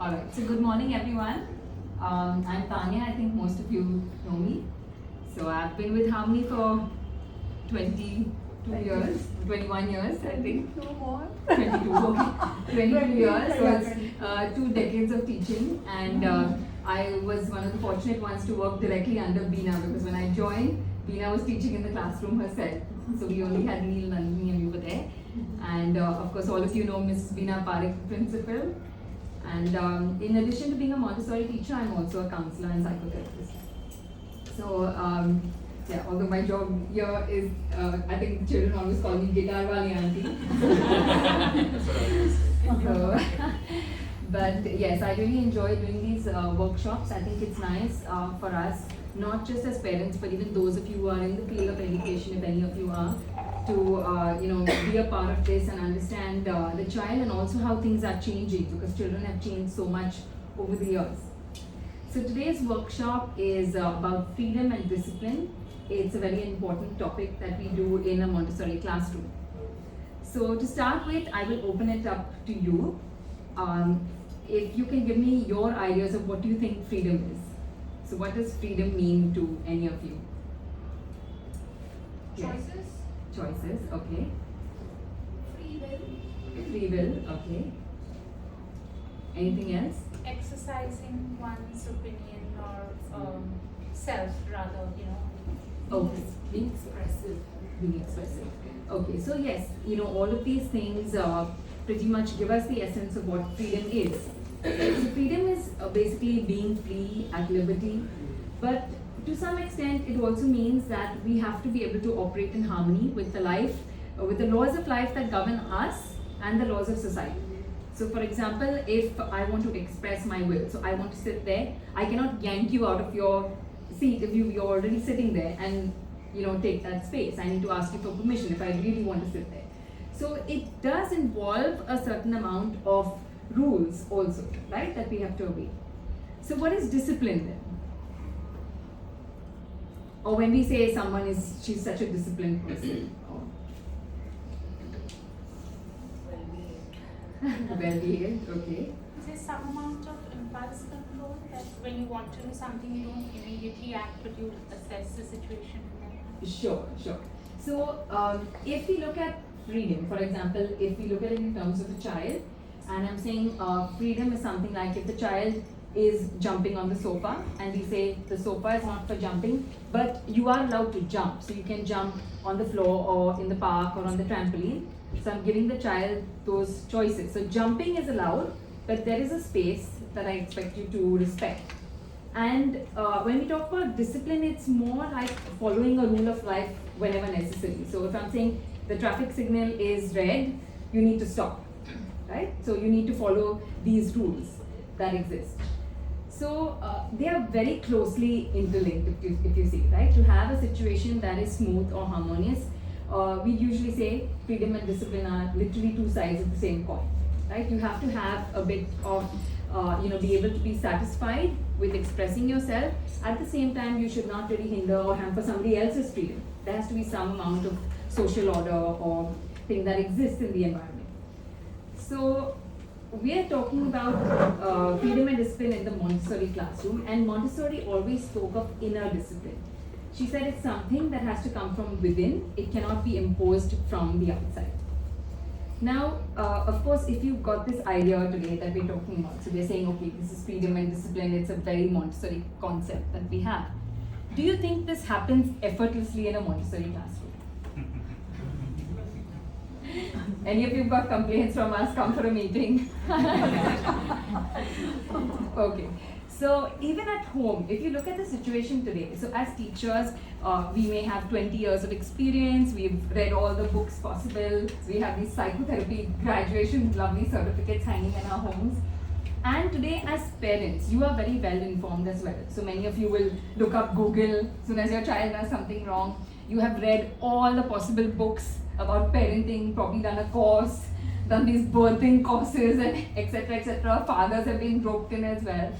Alright, so good morning everyone. I'm Tanya, I think most of you know me. So I've been with Harmony for 22 years, 21 years I think. No more. 22, okay. 22 years, so it's 2 decades of teaching, and I was one of the fortunate ones to work directly under Beena, because when I joined, Beena was teaching in the classroom herself. So we only had Neil, Nandini and we were there. And of course all of you know Mrs. Beena Parekh, principal. And in addition to being a Montessori teacher, I'm also a counselor and psychotherapist. So yeah, although my job here is, I think children always call me guitar wali auntie. So, but yes, I really enjoy doing these workshops. I think it's nice for us, not just as parents, but even those of you who are in the field of education, if any of you are, to be a part of this and understand the child, and also how things are changing, because children have changed so much over the years. So today's workshop is about freedom and discipline. It's a very important topic that we do in a Montessori classroom. So to start with, I will open it up to you. If you can give me your ideas of what you think freedom is. So what does freedom mean to any of you? Choices. Choices, okay. Free will. Free will, okay. Anything else? Exercising one's opinion or self, rather, Okay, being expressive. Being expressive. Okay, so yes, all of these things pretty much give us the essence of what freedom is. So freedom is basically being free, at liberty, but to some extent it also means that we have to be able to operate in harmony with the laws of life that govern us and the laws of society. So for example, if I want to express my will, so I want to sit there, I cannot yank you out of your seat if you're already sitting there and take that space. I need to ask you for permission if I really want to sit there. So it does involve a certain amount of rules also, right, that we have to obey. So what is discipline then? Or when we say she's such a disciplined person. Well-behaved, okay. Is there some amount of impulse control that when you want to do something, you don't immediately act, but you assess the situation? Sure. So if we look at freedom, for example, if we look at it in terms of a child, and I'm saying freedom is something like if the child is jumping on the sofa and we say the sofa is not for jumping, but you are allowed to jump. So you can jump on the floor or in the park or on the trampoline. So I'm giving the child those choices. So jumping is allowed, but there is a space that I expect you to respect. And when we talk about discipline, it's more like following a rule of life whenever necessary. So if I'm saying the traffic signal is red, you need to stop, right? So you need to follow these rules that exist. So they are very closely interlinked, if you see, right? To have a situation that is smooth or harmonious, we usually say freedom and discipline are literally two sides of the same coin, right? You have to have a bit of, be able to be satisfied with expressing yourself. At the same time, you should not really hinder or hamper somebody else's freedom. There has to be some amount of social order or thing that exists in the environment. So we are talking about freedom and discipline in the Montessori classroom, and Montessori always spoke of inner discipline. She said it's something that has to come from within. It cannot be imposed from the outside. Now, of course, if you've got this idea today that we're talking about, so we're saying, okay, this is freedom and discipline, it's a very Montessori concept that we have. Do you think this happens effortlessly in a Montessori classroom? Any of you got complaints from us, come for a meeting. Okay. So even at home, if you look at the situation today, so as teachers, we may have 20 years of experience, we've read all the books possible, we have these psychotherapy graduation, lovely certificates hanging in our homes. And today as parents, you are very well informed as well. So many of you will look up Google, as soon as your child does something wrong. You have read all the possible books about parenting, probably done a course, done these birthing courses, and etc. Fathers have been roped in as well.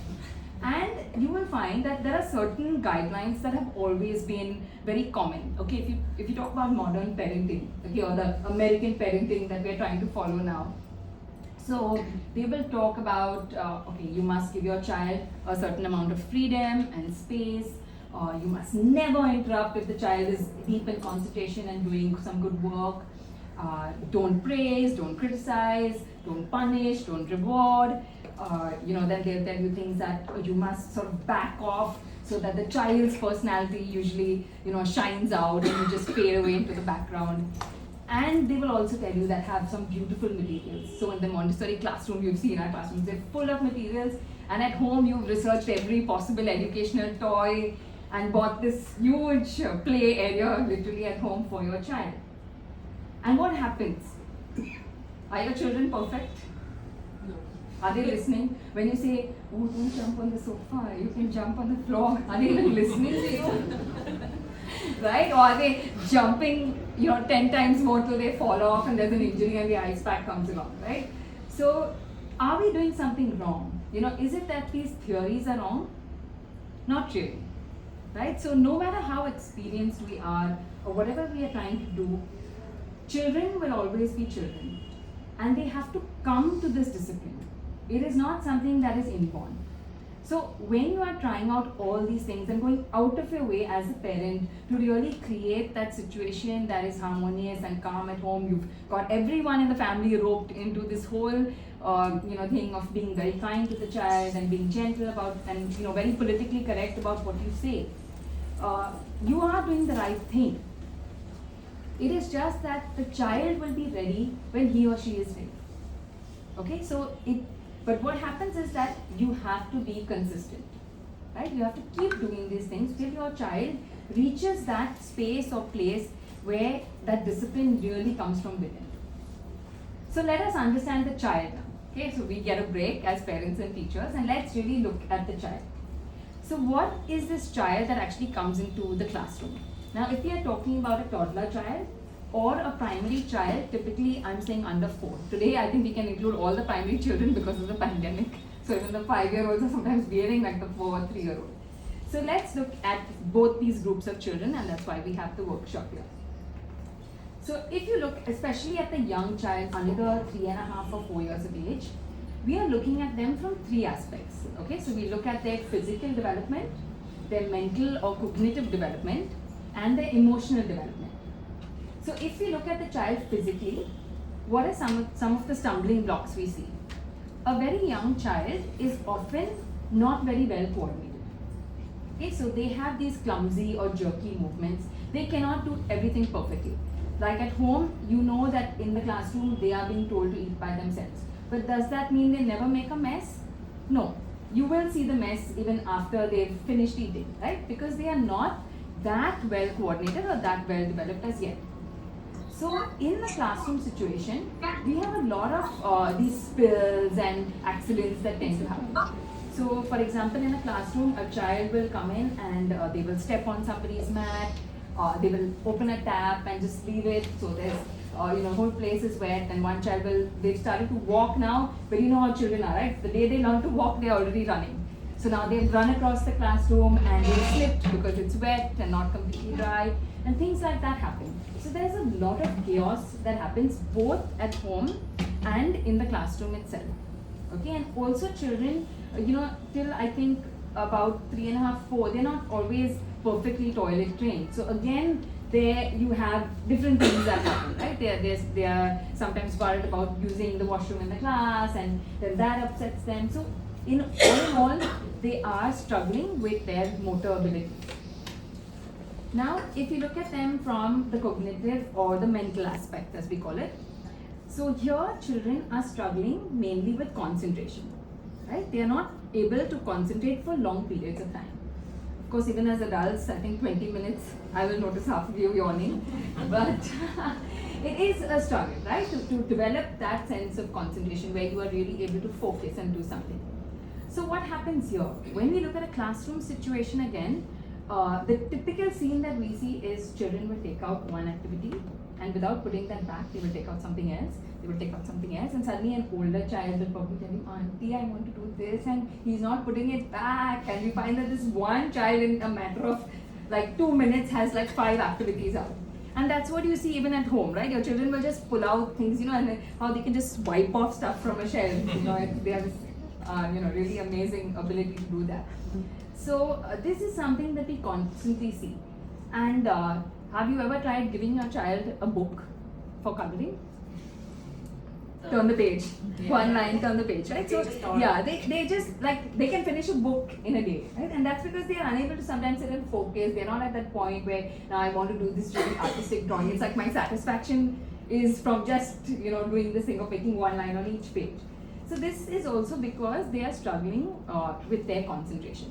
And you will find that there are certain guidelines that have always been very common. Okay, if you talk about modern parenting, okay, or the American parenting that we're trying to follow now. So they will talk about, okay, you must give your child a certain amount of freedom and space. You must never interrupt if the child is deep in concentration and doing some good work. Don't praise, don't criticize, don't punish, don't reward. Then they'll tell you things that you must sort of back off so that the child's personality usually, shines out and you just fade away into the background. And they will also tell you that have some beautiful materials. So in the Montessori classroom, you've seen our classrooms, they're full of materials. And at home, you've researched every possible educational toy and bought this huge play area literally at home for your child. And what happens? Are your children perfect? No. Are they listening? When you say, oh, don't jump on the sofa, you can jump on the floor. Are they even listening to you? Right? Or are they jumping, 10 times more till they fall off and there's an injury and the ice pack comes along, right? So, are we doing something wrong? Is it that these theories are wrong? Not really, right? So, no matter how experienced we are or whatever we are trying to do, children will always be children and they have to come to this discipline. It is not something that is inborn. So when you are trying out all these things and going out of your way as a parent to really create that situation that is harmonious and calm at home, you've got everyone in the family roped into this whole thing of being very kind to the child and being gentle about and very politically correct about what you say. You are doing the right thing. It is just that the child will be ready when he or she is ready. Okay, but what happens is that you have to be consistent, right? You have to keep doing these things till your child reaches that space or place where that discipline really comes from within. So let us understand the child now. Okay, so we get a break as parents and teachers and let's really look at the child. So what is this child that actually comes into the classroom? Now, if we are talking about a toddler child or a primary child, typically I'm saying under 4. Today, I think we can include all the primary children because of the pandemic. So even the 5-year-olds are sometimes behaving like the 4 or 3-year-old. So let's look at both these groups of children, and that's why we have the workshop here. So if you look especially at the young child under 3.5 or 4 years of age, we are looking at them from 3 aspects. Okay, so we look at their physical development, their mental or cognitive development, and their emotional development. So if we look at the child physically, what are some of the stumbling blocks we see? A very young child is often not very well coordinated. Okay, so they have these clumsy or jerky movements. They cannot do everything perfectly. Like at home, you know that in the classroom they are being told to eat by themselves. But does that mean they never make a mess? No. You will see the mess even after they've finished eating, right? Because they are not that well coordinated or that well developed as yet. So in the classroom situation, we have a lot of these spills and accidents that tend to happen. So for example, in a classroom, a child will come in and they will step on somebody's mat, they will open a tap and just leave it. So there's whole place is wet and one child they've started to walk now, but you know how children are, right? The day they learn to walk, they're already running. So now they've run across the classroom and they slipped because it's wet and not completely dry, and things like that happen. So there's a lot of chaos that happens both at home and in the classroom itself. Okay, and also children, till I think about 3.5, 4, they're not always perfectly toilet trained. So again, there you have different things that happen, right? They are sometimes worried about using the washroom in the class, and then that upsets them. So all in all, they are struggling with their motor ability. Now, if you look at them from the cognitive or the mental aspect, as we call it, so here children are struggling mainly with concentration, right? They are not able to concentrate for long periods of time. Of course, even as adults, I think 20 minutes, I will notice half of you yawning, but it is a struggle, right? To develop that sense of concentration where you are really able to focus and do something. So what happens here? When we look at a classroom situation again, the typical scene that we see is children will take out one activity and without putting that back, they will take out something else, they will take out something else, and suddenly an older child will probably tell you, Auntie, I want to do this, and he's not putting it back, and we find that this one child in a matter of like 2 minutes has like 5 activities out. And that's what you see even at home, right? Your children will just pull out things, and then how they can just wipe off stuff from a shelf. They have this, really amazing ability to do that. So this is something that we constantly see. And have you ever tried giving your child a book for coloring? Turn the page, one line, turn the page, right? So they just they can finish a book in a day, right? And that's because they are unable to sometimes sit and focus. They're not at that point where now I want to do this really artistic drawing. It's like my satisfaction is from just doing this thing of making one line on each page. So this is also because they are struggling with their concentration.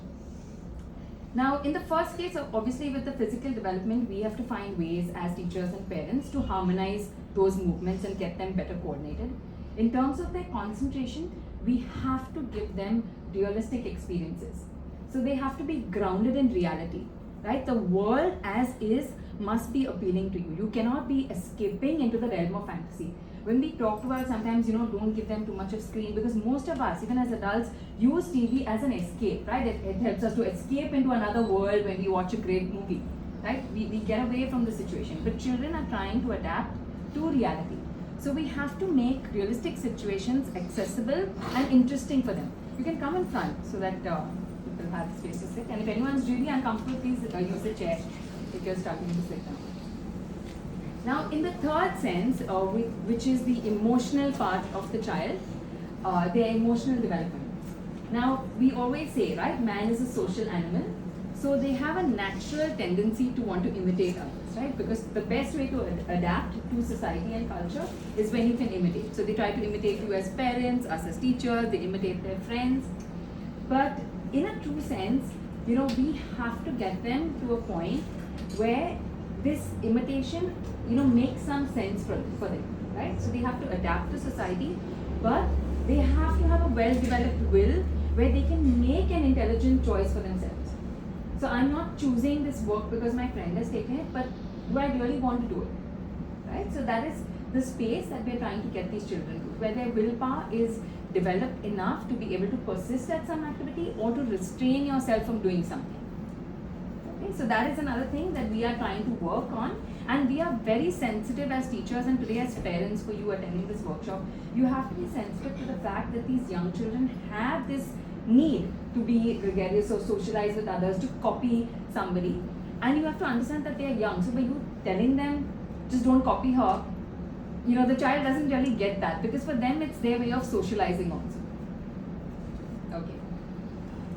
Now, in the first case, obviously with the physical development, we have to find ways as teachers and parents to harmonize those movements and get them better coordinated. In terms of their concentration, we have to give them realistic experiences. So they have to be grounded in reality, right? The world as is must be appealing to you. You cannot be escaping into the realm of fantasy. When we talk about sometimes, don't give them too much of screen, because most of us, even as adults, use TV as an escape, right? It helps us to escape into another world when we watch a great movie, right? We get away from the situation. But children are trying to adapt to reality. So we have to make realistic situations accessible and interesting for them. You can come in front so that people have space to sit. And if anyone's really uncomfortable, please use the chair if you're struggling to sit down. Now, in the third sense, which is the emotional part of the child, their emotional development. Now, we always say, right, man is a social animal, so they have a natural tendency to want to imitate others, right? Because the best way to adapt to society and culture is when you can imitate. So they try to imitate you as parents, us as teachers, they imitate their friends. But in a true sense, we have to get them to a point where this imitation, makes some sense for them, right? So they have to adapt to society, but they have to have a well-developed will where they can make an intelligent choice for themselves. So I'm not choosing this work because my friend has taken it, but do I really want to do it, right? So that is the space that we're trying to get these children to, where their willpower is developed enough to be able to persist at some activity or to restrain yourself from doing something. Okay, so that is another thing that we are trying to work on, and we are very sensitive as teachers and today as parents for you attending this workshop. You have to be sensitive to the fact that these young children have this need to be gregarious or socialize with others, to copy somebody, and you have to understand that they are young. So by you telling them just don't copy her, the child doesn't really get that, because for them it's their way of socializing also. Okay.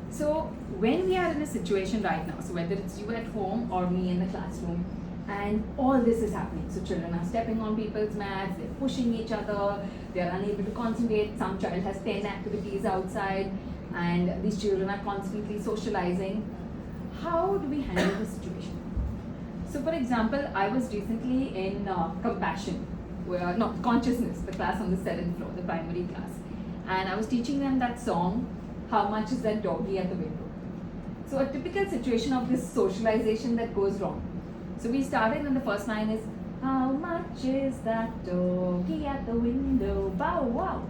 So when we are in a situation right now, so whether it's you at home or me in the classroom, and all this is happening, so children are stepping on people's mats, they're pushing each other, they're unable to concentrate, some child has 10 activities outside, and these children are constantly socializing. How do we handle the situation? So for example, I was recently in consciousness, the class on the 7th floor, the primary class, and I was teaching them that song, How Much Is That Doggy at the Window? So a typical situation of this socialization that goes wrong. So we started, and the first line is, how much is that doggy at the window? Bow wow.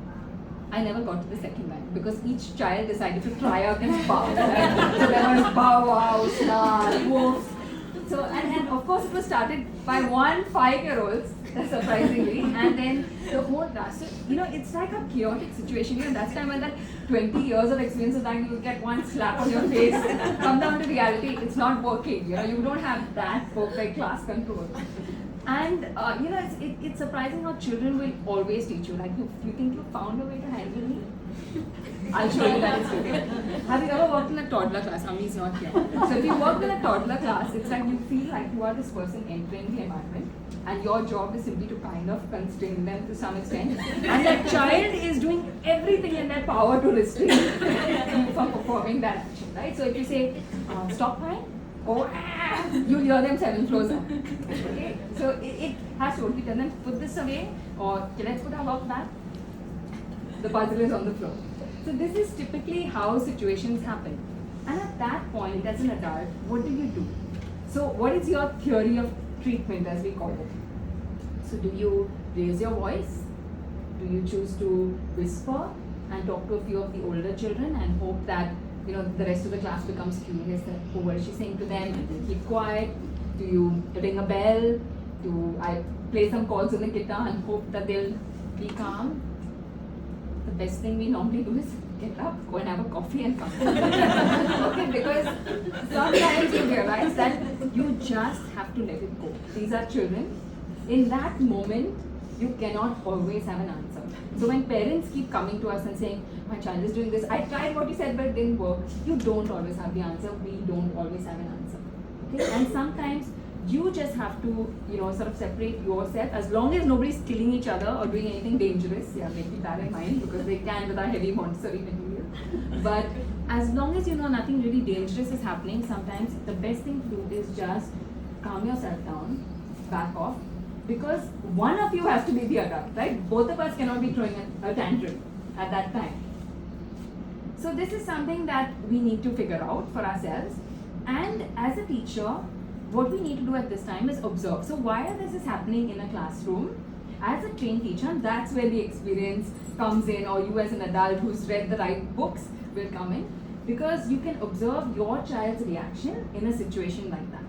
I never got to the second line because each child decided to try out this bow. Right? So there was bow wow, snarl, woof. So and of course it was started by one 5-year-old, surprisingly, and then the whole class. So it's like a chaotic situation. That's time when that 20 years of experience of that, you get one slap on your face, come down to reality, it's not working. You don't have that perfect class control. And it's surprising how children will always teach you. Like, you think you found a way to handle me? I'll show you that it's okay. Have you ever worked in a toddler class? Ami's not here. So if you worked in a toddler class, it's like you feel like you are this person entering the environment, and your job is simply to kind of constrain them to some extent. And that child is doing everything in their power to restrain you from performing that action, right? So if you say, stop crying, or you hear them 7 floors up. Okay? So it has to, tell them, put this away, or okay, let's put our work back. The puzzle is on the floor. So this is typically how situations happen. And at that point, as an adult, what do? So what is your theory of treatment, as we call it? So do you raise your voice? Do you choose to whisper and talk to a few of the older children and hope that the rest of the class becomes curious that, what is she saying to them, and they keep quiet? Do you ring a bell? I play some chords on the guitar and hope that they'll be calm? The best thing we normally do is get up, go and have a coffee and come. Okay, because sometimes you realize that you just have to let it go. These are children. In that moment, you cannot always have an answer. So when parents keep coming to us and saying, my child is doing this, I tried what you said but it didn't work, you don't always have the answer. We don't always have an answer. Okay? And sometimes you just have to, sort of separate yourself, as long as nobody's killing each other or doing anything dangerous. Yeah, keep that in mind, because they can with our heavy Montessori material. But as long as nothing really dangerous is happening, sometimes the best thing to do is just calm yourself down, back off, because one of you has to be the adult, right? Both of us cannot be throwing a tantrum at that time. So this is something that we need to figure out for ourselves. And as a teacher, what we need to do at this time is observe. So while this is happening in a classroom, as a trained teacher, that's where the experience comes in, or you as an adult who's read the right books will come in, because you can observe your child's reaction in a situation like that.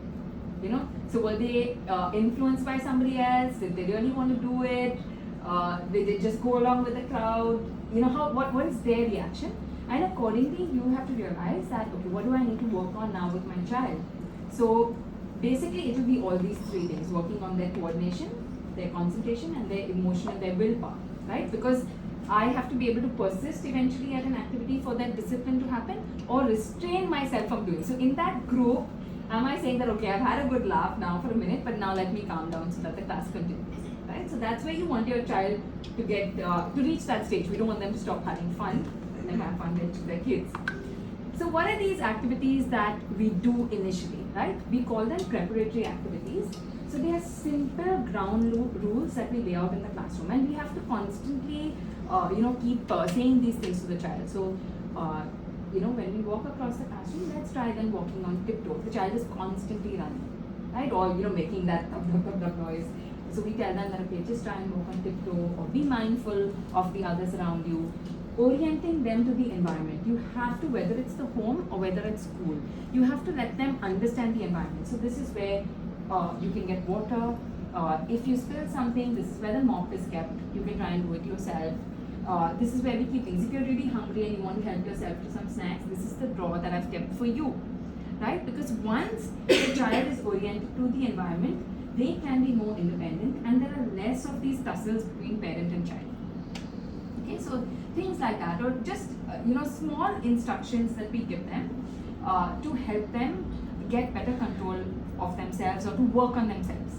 So were they influenced by somebody else? Did they really want to do it? Did they just go along with the crowd? What is their reaction? And accordingly, you have to realize that, okay, what do I need to work on now with my child? So basically, it will be all these three things: working on their coordination, their concentration, and their emotion and their willpower, right? Because I have to be able to persist eventually at an activity for that discipline to happen, or restrain myself from doing. So in that group, am I saying that, okay, I've had a good laugh now for a minute, but now let me calm down so that the class continues, right? So that's where you want your child to get, to reach that stage. We don't want them to stop having fun, and then have fun with their kids. So what are these activities that we do initially, right? We call them preparatory activities. So they are simple ground rules that we lay out in the classroom, and we have to constantly, keep saying these things to the child. So, when we walk across the classroom, let's try then walking on tiptoe. The child is constantly running, right? Or, making that thump noise. So we tell them that, okay, just try and walk on tiptoe, or be mindful of the others around you. Orienting them to the environment. You have to, whether it's the home or whether it's school, you have to let them understand the environment. So this is where you can get water. If you spill something, this is where the mop is kept. You can try and do it yourself. This is where we keep things. If you're really hungry and you want to help yourself to some snacks, this is the drawer that I've kept for you, right? Because once the child is oriented to the environment, they can be more independent, and there are less of these tussles between parent and child. Okay, so things like that, or just small instructions that we give them to help them get better control of themselves, or to work on themselves.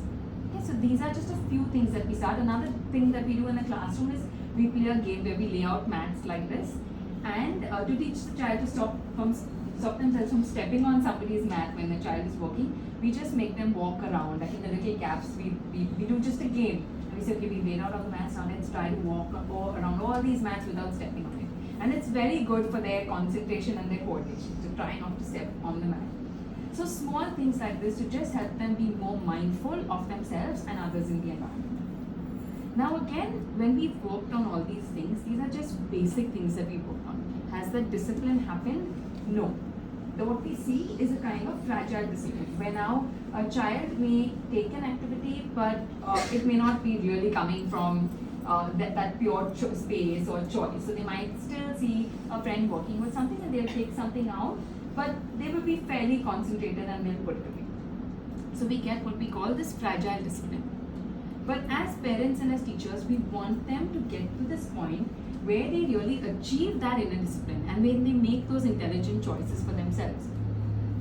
Okay, so these are just a few things that we start. Another thing that we do in the classroom is we play a game where we lay out mats like this, and to teach the child to stop themselves from stepping on somebody's mat when the child is working, we just make them walk around. Like in the little gaps, we do just a game. We say, okay, we laid out all the mats, now let's try to walk around all these mats without stepping on it. And it's very good for their concentration and their coordination, to try not to step on the mat. So small things like this to just help them be more mindful of themselves and others in the environment. Now again, when we've worked on all these things, these are just basic things that we work on. Has that discipline happened? No. What we see is a kind of fragile discipline, where now a child may take an activity, but it may not be really coming from that pure space or choice. So they might still see a friend working with something and they'll take something out, but they will be fairly concentrated and they'll put it away. So we get what we call this fragile discipline. But as parents and as teachers, we want them to get to this point where they really achieve that inner discipline and when they make those intelligent choices for themselves.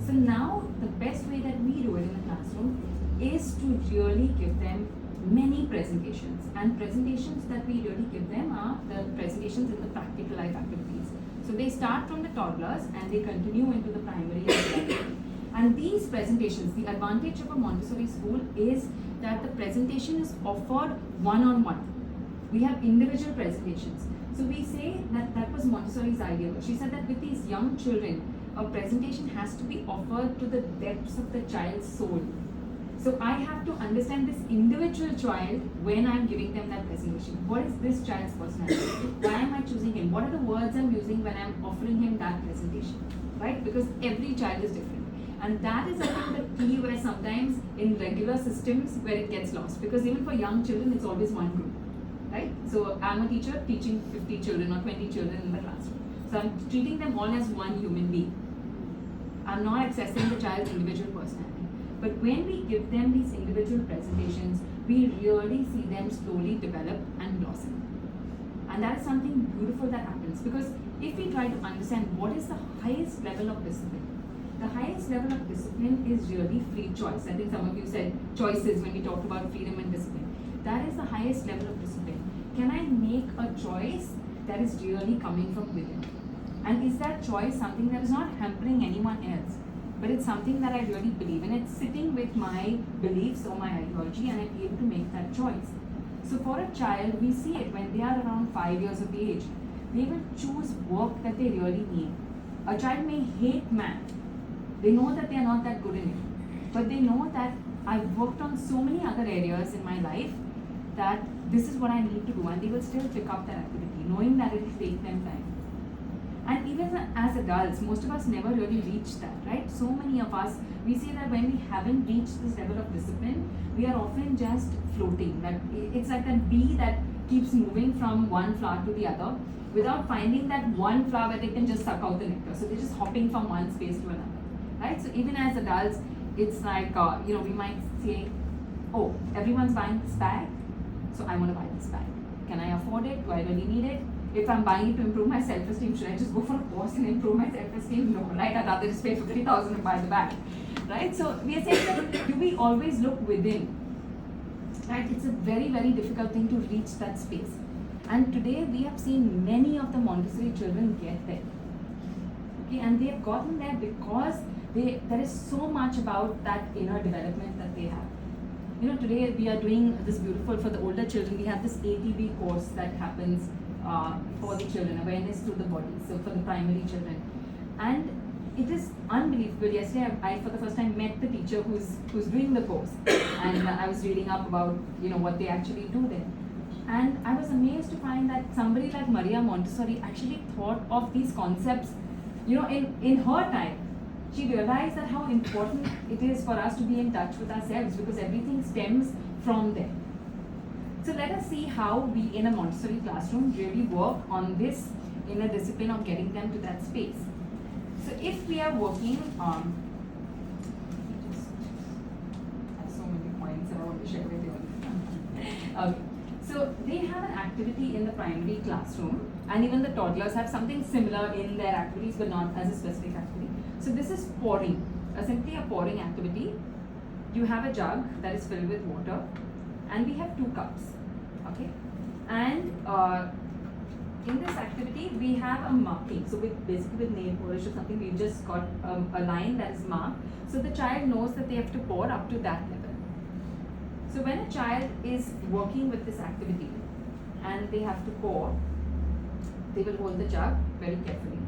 So now the best way that we do it in the classroom is to really give them many presentations, and presentations that we really give them are the presentations in the practical life activities. So they start from the toddlers and they continue into the primary and secondary. And these presentations, the advantage of a Montessori school is that the presentation is offered one-on-one. We have individual presentations. So we say that was Montessori's idea. She said that with these young children, a presentation has to be offered to the depths of the child's soul. So I have to understand this individual child when I'm giving them that presentation. What is this child's personality? Why am I choosing him? What are the words I'm using when I'm offering him that presentation? Right? Because every child is different. And that is, I think, the key where sometimes in regular systems where it gets lost. Because even for young children, it's always one group, right? So I'm a teacher teaching 50 children or 20 children in the classroom. So I'm treating them all as one human being. I'm not accessing the child's individual personality. But when we give them these individual presentations, we really see them slowly develop and blossom. And that is something beautiful that happens. Because if we try to understand what is the highest level of discipline, the highest level of discipline is really free choice. I think some of you said choices when we talked about freedom and discipline. That is the highest level of discipline. Can I make a choice that is really coming from within? And is that choice something that is not hampering anyone else, but it's something that I really believe in? It's sitting with my beliefs or my ideology, and I'm able to make that choice. So for a child, we see it when they are around 5 years of age. They will choose work that they really need. A child may hate math. They know that they are not that good in it. But they know that I've worked on so many other areas in my life that this is what I need to do. And they will still pick up that activity, knowing that it will take them time. And even as adults, most of us never really reach that, right? So many of us, we say that when we haven't reached this level of discipline, we are often just floating. That it's like that bee that keeps moving from one flower to the other without finding that one flower where they can just suck out the nectar. So they're just hopping from one space to another, right? So even as adults, it's like, we might say, oh, everyone's buying this bag, so I want to buy this bag. Can I afford it? Do I really need it? If I'm buying it to improve my self-esteem, should I just go for a course and improve my self-esteem? No, right? I'd rather just pay 50,000 and buy the bag, right? So we are saying that do we always look within, right? It's a very, very difficult thing to reach that space. And today we have seen many of the Montessori children get there, okay? And they have gotten there because there is so much about that inner development that they have. Today we are doing this beautiful, for the older children, we have this ATB course that happens for the children, awareness through the body, so for the primary children. And it is unbelievable. Yesterday I for the first time met the teacher who's doing the course, and I was reading up about what they actually do there. And I was amazed to find that somebody like Maria Montessori actually thought of these concepts, in her time. She realized that how important it is for us to be in touch with ourselves, because everything stems from there. So let us see how we in a Montessori classroom really work on this inner discipline of getting them to that space. So if we are working on, I have so many points that I want to share with you. Okay. So they have an activity in the primary classroom, and even the toddlers have something similar in their activities, but not as a specific activity. So this is pouring, simply a pouring activity. You have a jug that is filled with water, and we have 2 cups, okay? And in this activity, we have a marking. So basically with nail polish or something, we've just got a line that is marked. So the child knows that they have to pour up to that level. So when a child is working with this activity and they have to pour, they will hold the jug very carefully.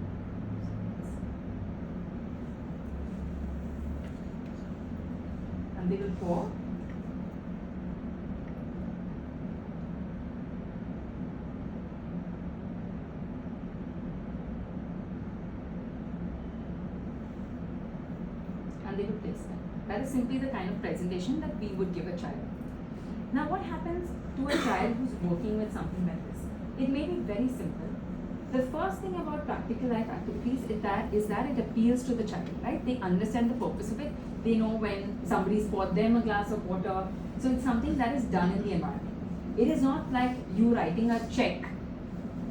And they will pour. And they will place them. That is simply the kind of presentation that we would give a child. Now what happens to a child who's working with something like this? It may be very simple. The first thing about practical life activities is that it appeals to the child, right? They understand the purpose of it. They know when somebody's poured them a glass of water. So it's something that is done in the environment. It is not like you writing a check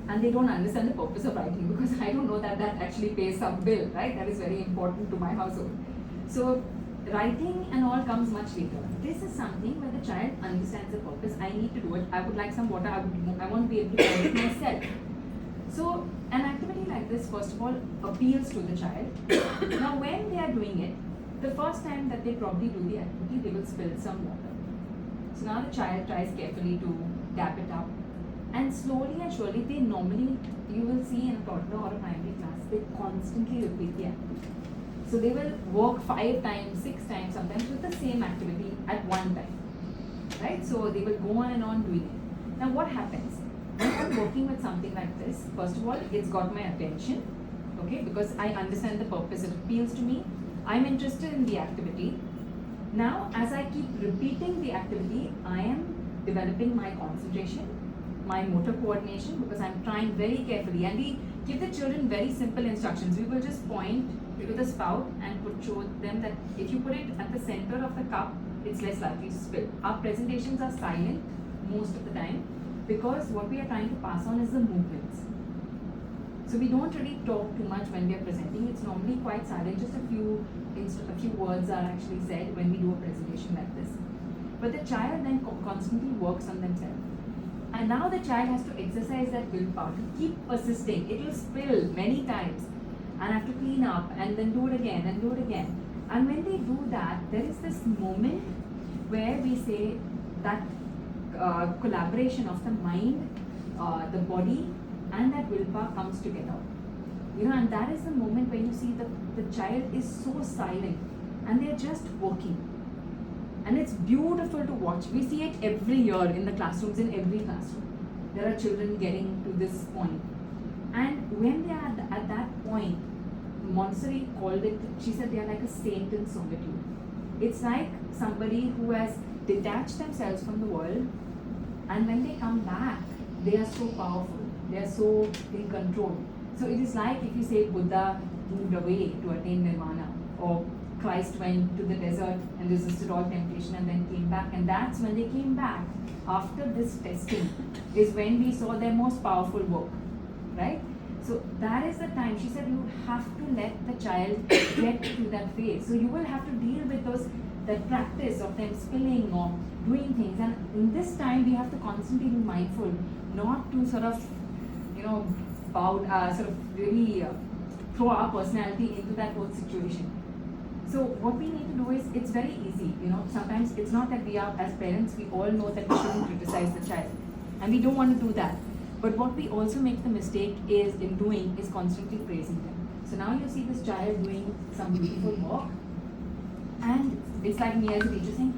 and they don't understand the purpose of writing, because I don't know that actually pays some bill, right? That is very important to my household. So writing and all comes much later. This is something where the child understands the purpose. I need to do it. I would like some water. I want to be able to pour it myself. So an activity like this, first of all, appeals to the child. Now when they are doing it, the first time that they probably do the activity, they will spill some water. So now the child tries carefully to dab it up. And slowly and surely, they normally, you will see in a toddler or a primary class, they constantly repeat the activity. So they will work 5 times, 6 times, sometimes with the same activity at one time, right? So they will go on and on doing it. Now what happens? When I'm working with something like this, first of all, it's got my attention, okay? Because I understand the purpose, it appeals to me. I'm interested in the activity. Now, as I keep repeating the activity, I am developing my concentration, my motor coordination, because I'm trying very carefully. And we give the children very simple instructions. We will just point to the spout and show them that if you put it at the center of the cup, it's less likely to spill. Our presentations are silent most of the time because what we are trying to pass on is the movements. So we don't really talk too much when we are presenting. It's normally quite silent. Just a few words are actually said when we do a presentation like this. But the child then constantly works on themselves. And now the child has to exercise that willpower to keep persisting. It will spill many times and have to clean up and then do it again and do it again. And when they do that, there is this moment where we say that collaboration of the mind, the body, and that willpower comes together. And that is the moment when you see the child is so silent and they're just working. And it's beautiful to watch. We see it every year in the classrooms, in every classroom. There are children getting to this point. And when they are at that point, Montessori called it, she said they are like a saint in solitude. It's like somebody who has detached themselves from the world, and when they come back, they are so powerful, they are so in control. So it is like if you say Buddha moved away to attain nirvana, or Christ went to the desert and resisted all temptation and then came back. And that's when they came back after this testing, is when we saw their most powerful work, right? So that is the time. She said you have to let the child get to that phase. So you will have to deal with that practice of them spilling or doing things. And in this time, we have to constantly be mindful, not to sort of, really throw our personality into that whole situation. So what we need to do is, it's very easy. Sometimes it's not that we are, as parents, we all know that we shouldn't criticize the child, and we don't want to do that. But what we also make the mistake is constantly praising them. So now you see this child doing some beautiful work, and it's like me as a teacher saying,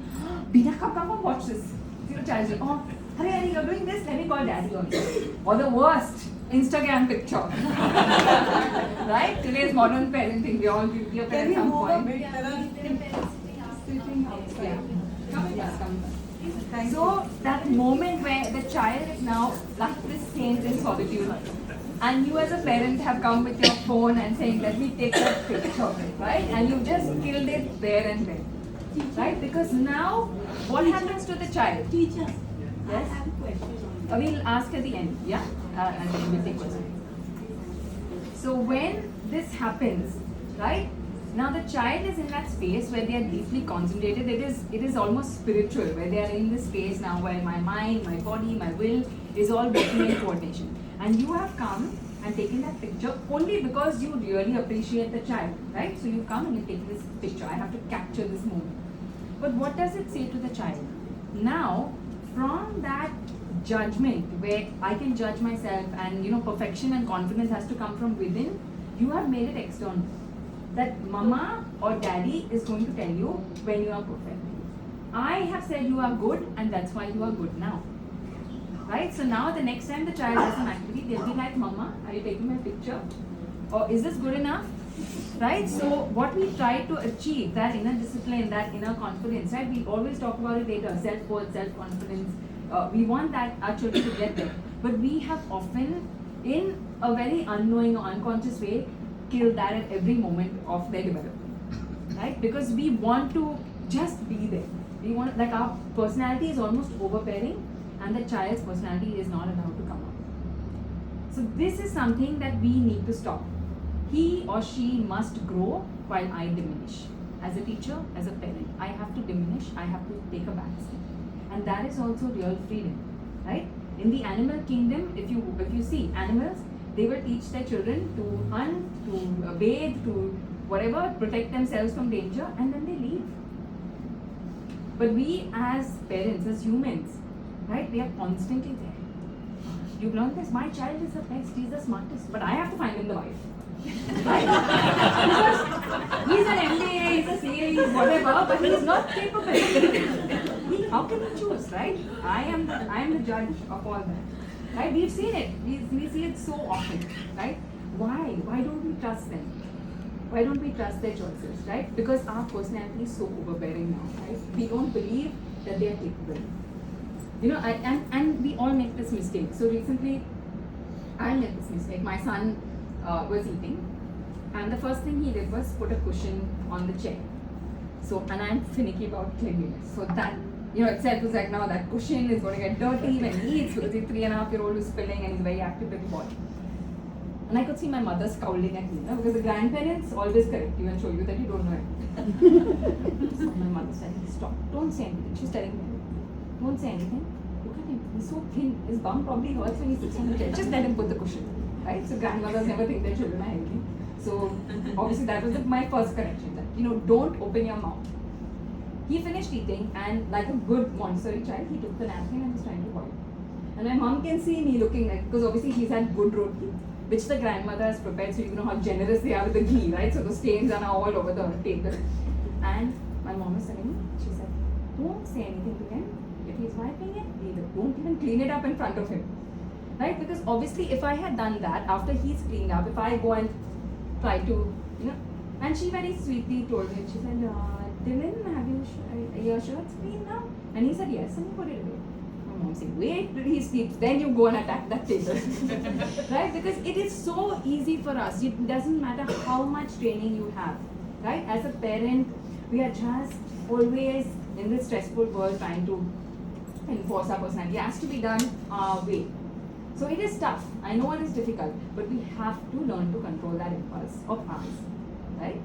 Bina, come watch this. See the child saying, oh, Hari, you're doing this, let me call daddy also. Or the worst, Instagram picture. Right? Today's modern parenting, we all guilty of it at some point. So that moment where the child is now like this saint in solitude, and you as a parent have come with your phone and saying, let me take that picture, right? And you just killed it there and then, right? Because now, what happens to the child? Teacher, Yes? I have a question on We'll ask at the end, yeah? And then we'll take questions. So when this happens, right? Now the child is in that space where they are deeply concentrated. It is almost spiritual, where they are in this space now where my mind, my body, my will is all working in coordination. And you have come and taken that picture only because you really appreciate the child, right? So you come and you take this picture. I have to capture this moment. But what does it say to the child? Now, from that judgment where I can judge myself and perfection and confidence has to come from within, you have made it external. That mama or daddy is going to tell you when you are perfect. I have said you are good, and that's why you are good now. Right? So now the next time the child does an activity, they'll be like, Mama, are you taking my picture? Or is this good enough? Right? So what we try to achieve, that inner discipline, that inner confidence, right? We always talk about it later, self-worth, self-confidence. We want that our children to get there. But we have often, in a very unknowing or unconscious way, killed that at every moment of their development. Right? Because we want to just be there. We want, like, our personality is almost overbearing, and the child's personality is not allowed to come out. So this is something that we need to stop. He or she must grow while I diminish. As a teacher, as a parent, I have to diminish, I have to take a back seat. And that is also real freedom, right? In the animal kingdom, if you see animals, they will teach their children to hunt, to bathe, to whatever, protect themselves from danger, and then they leave. But we as parents, as humans, right, we are constantly there. You've learned this, my child is the best, he's the smartest, but I have to find him the wife. Right? Because he's an MBA, he's a CA, he's whatever, but he's not capable. How can he choose, right? I am the judge of all that. Right? We've seen it. We see it so often, right? Why? Why don't we trust them? Why don't we trust their choices, right? Because our personality is so overbearing now, right? We don't believe that they are capable. You know, and we all make this mistake. So recently, I made this mistake. My son was eating, and the first thing he did was put a cushion on the chair. So, and I'm finicky about cleanliness. So that, you know, itself was like, now that cushion is going to get dirty when he eats because he's 3.5-year-old who's spilling and he's a very active little boy. And I could see my mother scowling at me, because the grandparents always correct you and show you that you don't know anything. So my mother said, stop, don't say anything. She's telling me, don't say anything. Look at him, he's so thin. His bum probably hurts when he sits on the chair. Just let him put the cushion, right? So grandmothers never think their children are healthy. So obviously that was my first correction, that, you know, don't open your mouth. He finished eating, and like a good Montessori child, he took the napkin and was trying to boil. And my mom can see me looking like, because obviously he's had good roti, which the grandmother has prepared, so you know how generous they are with the ghee, right? So the stains are now all over the table. And my mom is telling me, she said, don't say anything to him. If he's wiping it, leave it. Don't even clean it up in front of him. Right? Because obviously if I had done that, after he's cleaned up, if I go and try to, you know, and she very sweetly told me, she said, Dylan, have your shirts clean now? And he said, yes, and he put it away. My mom said, wait till he sleeps, then you go and attack that table. Right? Because it is so easy for us. It doesn't matter how much training you have. Right? As a parent, we are just always in this stressful world trying to enforce our personality. It has to be done our way. So it is tough. I know it is difficult, but we have to learn to control that impulse of ours. Right?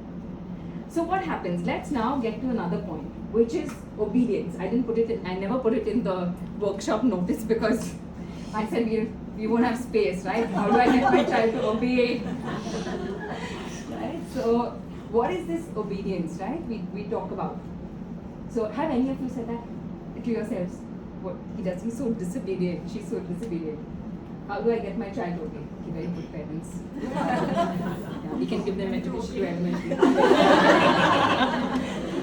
So what happens? Let's now get to another point, which is obedience. I never put it in the workshop notice because I said we won't have space, right? How do I get my child to obey? Right? So what is this obedience, right? We talk about. So have any of you said that to yourselves? What he does? He's so disobedient. She's so disobedient. How do I get my child to obey? Okay, very good parents. Yeah, we can give them education to elementary.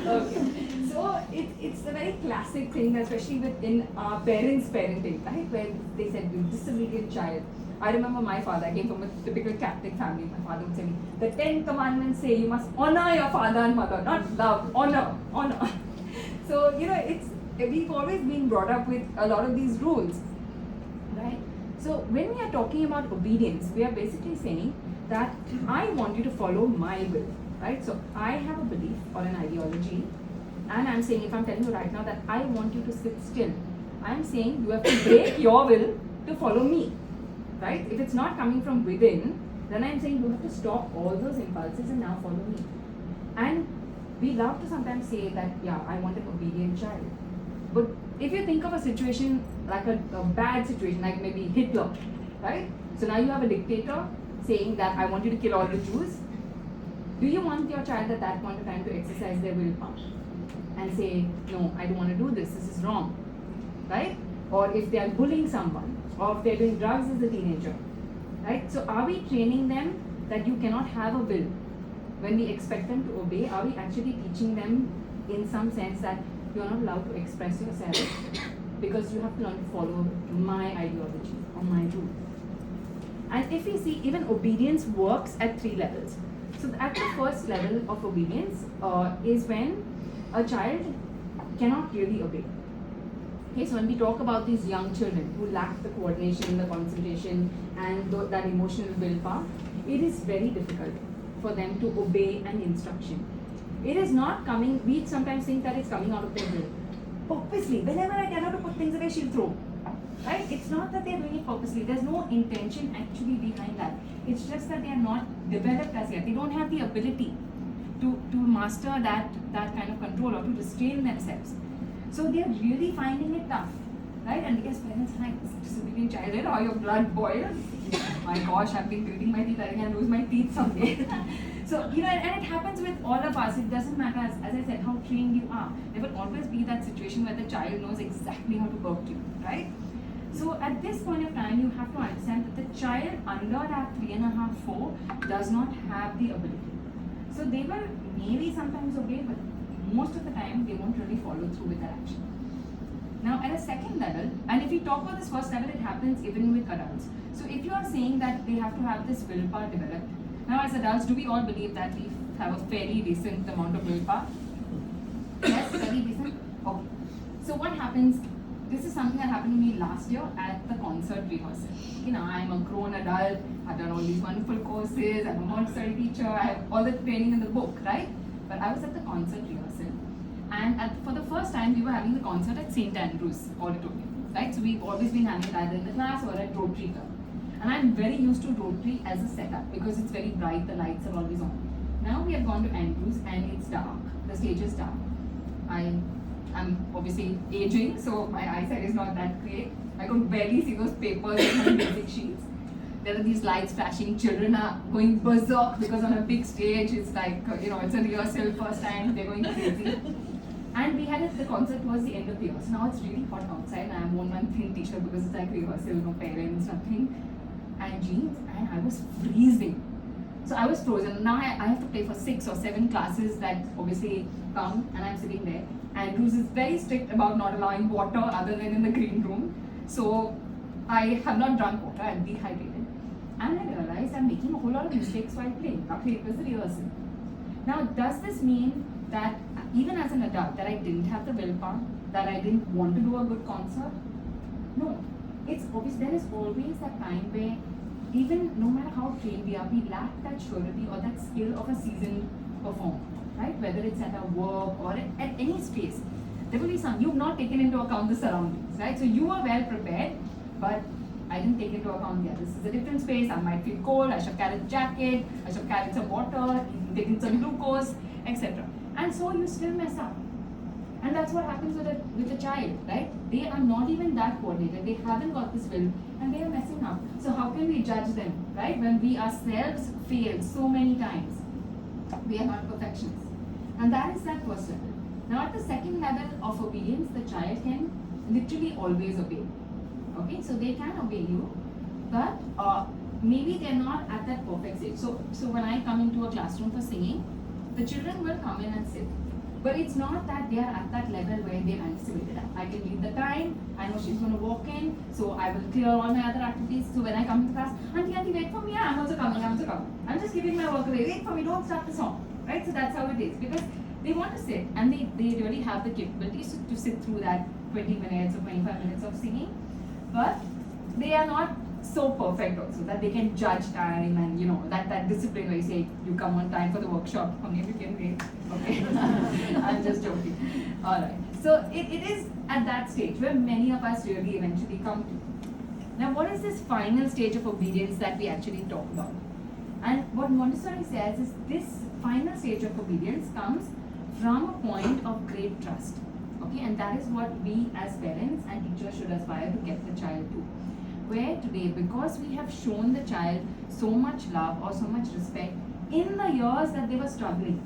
Okay. So it's a very classic thing, especially within parents' parenting, right? Where they said, disobedient child. I remember my father, I came from a typical Catholic family. My father would say, the 10 commandments say you must honor your father and mother, not love, honor. So, you know, we've always been brought up with a lot of these rules, right? So when we are talking about obedience, we are basically saying that I want you to follow my will, right? So I have a belief or an ideology, and I'm saying, if I'm telling you right now that I want you to sit still, I'm saying you have to break your will to follow me, right? If it's not coming from within, then I'm saying you have to stop all those impulses and now follow me. And we love to sometimes say that, yeah, I want an obedient child. But if you think of a situation like a bad situation, like maybe Hitler, right? So now you have a dictator saying that I want you to kill all the Jews. Do you want your child at that point of time to exercise their willpower and say, no, I don't want to do this, this is wrong, right? Or if they are bullying someone, or if they're doing drugs as a teenager, right? So are we training them that you cannot have a will? When we expect them to obey, are we actually teaching them in some sense that you're not allowed to express yourself because you have to learn to follow my ideology or my rule? And if we see, even obedience works at 3 levels. So at the first level of obedience is when a child cannot really obey. Okay, so when we talk about these young children who lack the coordination, the concentration, and that emotional willpower, it is very difficult for them to obey an instruction. It is not coming, we sometimes think that it's coming out of their will. Purposely, whenever I tell her to put things away, she'll throw. Right? It's not that they're doing it purposely. There's no intention actually behind that. It's just that they are not developed as yet. They don't have the ability to master that kind of control or to restrain themselves. So they're really finding it tough. Right? And because parents are like, this disobedient child, right? Or your blood boils. My gosh, I've been gritting my teeth, I think I'll lose my teeth someday. So, you know, and it happens with all of us. It doesn't matter, as I said, how trained you are. There will always be that situation where the child knows exactly how to hurt you, right? So at this point of time, you have to understand that the child under that 3.5, 4 does not have the ability. So they will maybe sometimes obey, but most of the time they won't really follow through with that action. Now at a second level, and if we talk about this first level, it happens even with adults. So if you are saying that they have to have this willpower developed, now as adults, do we all believe that we have a fairly decent amount of willpower. Yes, very decent. Okay. So what happens? This is something that happened to me last year at the concert rehearsal. Okay, now I'm a grown adult. I've done all these wonderful courses. I'm a Montessori teacher. I have all the training in the book, right? But I was at the concert rehearsal, and for the first time, we were having the concert at St. Andrew's Auditorium, right? So we've always been having it either in the class or at Rotary Club. And I'm very used to Rotary as a setup because it's very bright, the lights are always on. Now we have gone to Andrews and it's dark. The stage is dark. I'm obviously aging, so my eyesight is not that great. I could barely see those papers and music sheets. There are these lights flashing, children are going berserk because on a big stage, it's like, it's a rehearsal first time, they're going crazy. And we had the concert towards the end of the year. So now it's really hot outside and I'm 1 month in t-shirt because it's like rehearsal, no parents, nothing. And jeans, and I was freezing. So I was frozen. Now I have to pay for 6 or 7 classes that obviously come, and I'm sitting there. Andrews is very strict about not allowing water other than in the green room. So I have not drunk water, I'm dehydrated. And I realized I'm making a whole lot of mistakes while playing. Luckily it was a rehearsal. Now does this mean that even as an adult that I didn't have the willpower, that I didn't want to do a good concert? No. It's obvious there is always that time where even no matter how trained we are, we lack that surety or that skill of a seasoned performer, right? Whether it's at our work or at any space. There will be some, you've not taken into account the surroundings, right? So you are well prepared, but I didn't take into account, yeah, this is a different space, I might feel cold, I should carry a jacket, I should carry some water, taking some glucose, etc. And so you still mess up. And that's what happens with a child, right? They are not even that coordinated, they haven't got this will, and they are messing up. So how can we judge them, right? When we ourselves fail so many times. We are not perfectionists. And that is that first level. Now at the second level of obedience, the child can literally always obey. Okay, so they can obey you, but maybe they're not at that perfect stage. So when I come into a classroom for singing, the children will come in and sit. But it's not that they are at that level where they've anticipated. I can lead the time, I know she's going to walk in, so I will clear all my other activities. So when I come to class, Auntie, wait for me, yeah, I'm also coming. I'm just giving my work away, wait for me, don't start the song. Right? So that's how it is. Because they want to sit and they really have the capabilities to sit through that 20 minutes or 25 minutes of singing. But they are not so perfect also that they can judge time and that discipline where you say you come on time for the workshop. Maybe you can wait. Okay. I'm just joking. Alright. So it is at that stage where many of us really eventually come to. Now what is this final stage of obedience that we actually talk about? And what Montessori says is this final stage of obedience comes from a point of great trust. Okay, and that is what we as parents and teachers should aspire to get the child to. Where today, because we have shown the child so much love or so much respect in the years that they were struggling.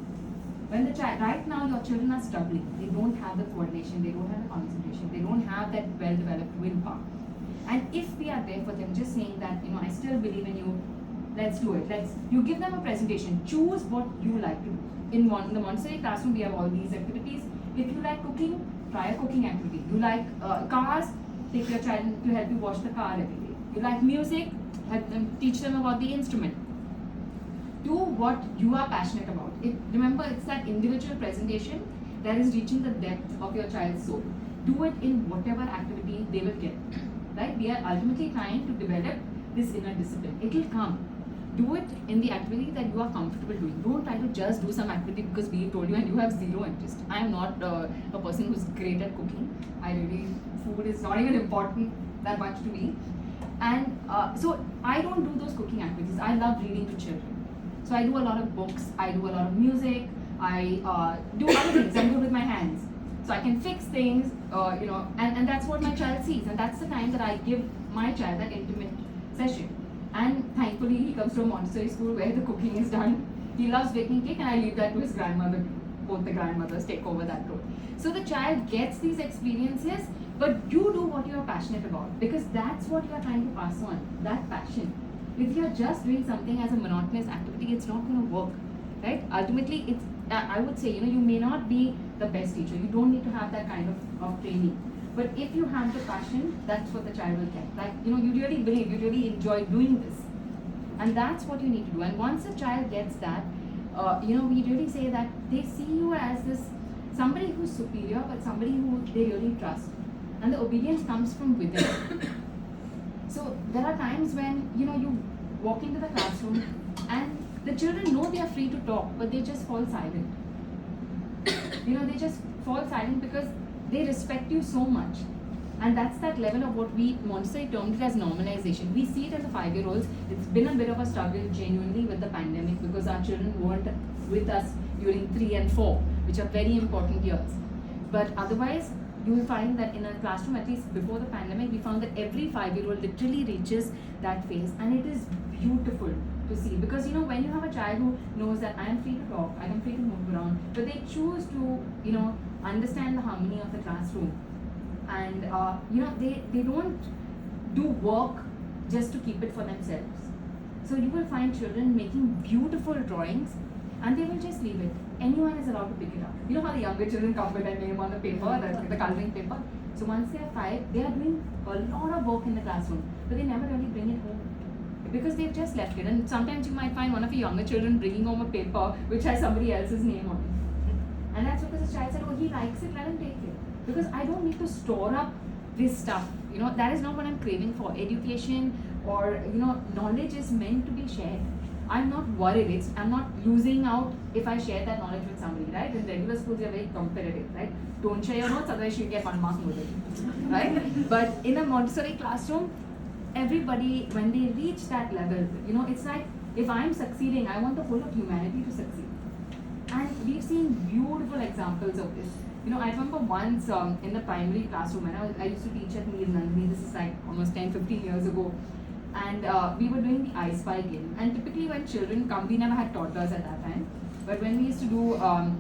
When the child, right now your children are struggling, they don't have the coordination, they don't have the concentration, they don't have that well-developed willpower. And if we are there for them, just saying that, I still believe in you, let's do it. You give them a presentation, choose what you like to do. In the Montessori classroom, we have all these activities. If you like cooking, try a cooking activity. You like cars, take your child to help you wash the car every day. You like music, help them, teach them about the instrument. Do what you are passionate about. Remember, it's that individual presentation that is reaching the depth of your child's soul. Do it in whatever activity they will get. Right? We are ultimately trying to develop this inner discipline. It will come. Do it in the activity that you are comfortable doing. Don't try to just do some activity because we told you and you have zero interest. I am not a person who's great at cooking. Food is not even important that much to me. And so I don't do those cooking activities. I love reading to children. So I do a lot of books, I do a lot of music, I do other things. I'm good with my hands. So I can fix things, and that's what my child sees. And that's the time that I give my child that intimate session. And thankfully, he comes from Montessori school where the cooking is done. He loves baking cake, and I leave that to his grandmother. Both the grandmothers take over that role. So the child gets these experiences, but you do what you are passionate about because that's what you are trying to pass on, that passion. If you are just doing something as a monotonous activity, it's not going to work, right? Ultimately, I would say, you may not be the best teacher. You don't need to have that kind of training. But if you have the passion, that's what the child will get. Like, you really believe, you really enjoy doing this. And that's what you need to do. And once a child gets that, we really say that they see you as this somebody who's superior, but somebody who they really trust, and the obedience comes from within. So there are times when you walk into the classroom and the children know they are free to talk, but they just fall silent. They just fall silent because they respect you so much. And that's that level of what we Montessori termed it as normalization. We see it in the 5-year-olds. It's been a bit of a struggle genuinely with the pandemic because our children weren't with us during 3 and 4, which are very important years. But otherwise, you will find that in a classroom, at least before the pandemic, we found that every 5-year-old literally reaches that phase, and it is beautiful to see, because when you have a child who knows that I am free to talk, I am free to move around, but they choose to understand the harmony of the classroom, and they don't do work just to keep it for themselves. So you will find children making beautiful drawings, and they will just leave it. Anyone is allowed to pick it up. You know how the younger children come with their name on the paper, the coloring paper. So once they are 5, they are doing a lot of work in the classroom, but they never really bring it home because they've just left it. And sometimes you might find one of your younger children bringing home a paper which has somebody else's name on it, and that's because the child said, "Oh, he likes it, let him take it." Because I don't need to store up this stuff. That is not what I'm craving for. Education or knowledge is meant to be shared. I'm not worried. I'm not losing out if I share that knowledge with somebody, right? In regular schools, you're very competitive, right? Don't share your notes, otherwise you get 1 mark more than you, right? But in a Montessori classroom, everybody, when they reach that level, it's like if I'm succeeding, I want the whole of humanity to succeed. And we've seen beautiful examples of this. I remember once in the primary classroom, when I used to teach at Neer Nandini, this is like almost 10-15 years ago, and we were doing the I Spy game. And typically when children come, we never had toddlers at that time, but when we used to do,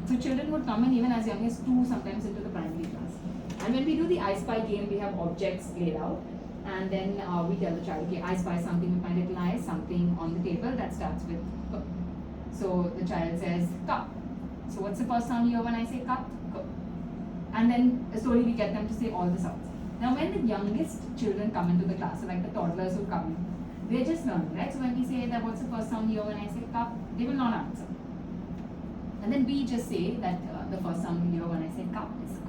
so children would come in even as young as 2 sometimes into the primary class. And when we do the I Spy game, we have objects laid out, and then we tell the child, okay, I spy something, we find it lies, something on the table that starts with K. So the child says, cup. So what's the first sound you hear when I say cup? K. And then slowly we get them to say all the sounds. Now when the youngest children come into the class, so like the toddlers who come in, they're just learning, right? So when we say that what's the first sound you hear when I say cup, they will not answer. And then we just say that the first sound you hear when I say cup is K.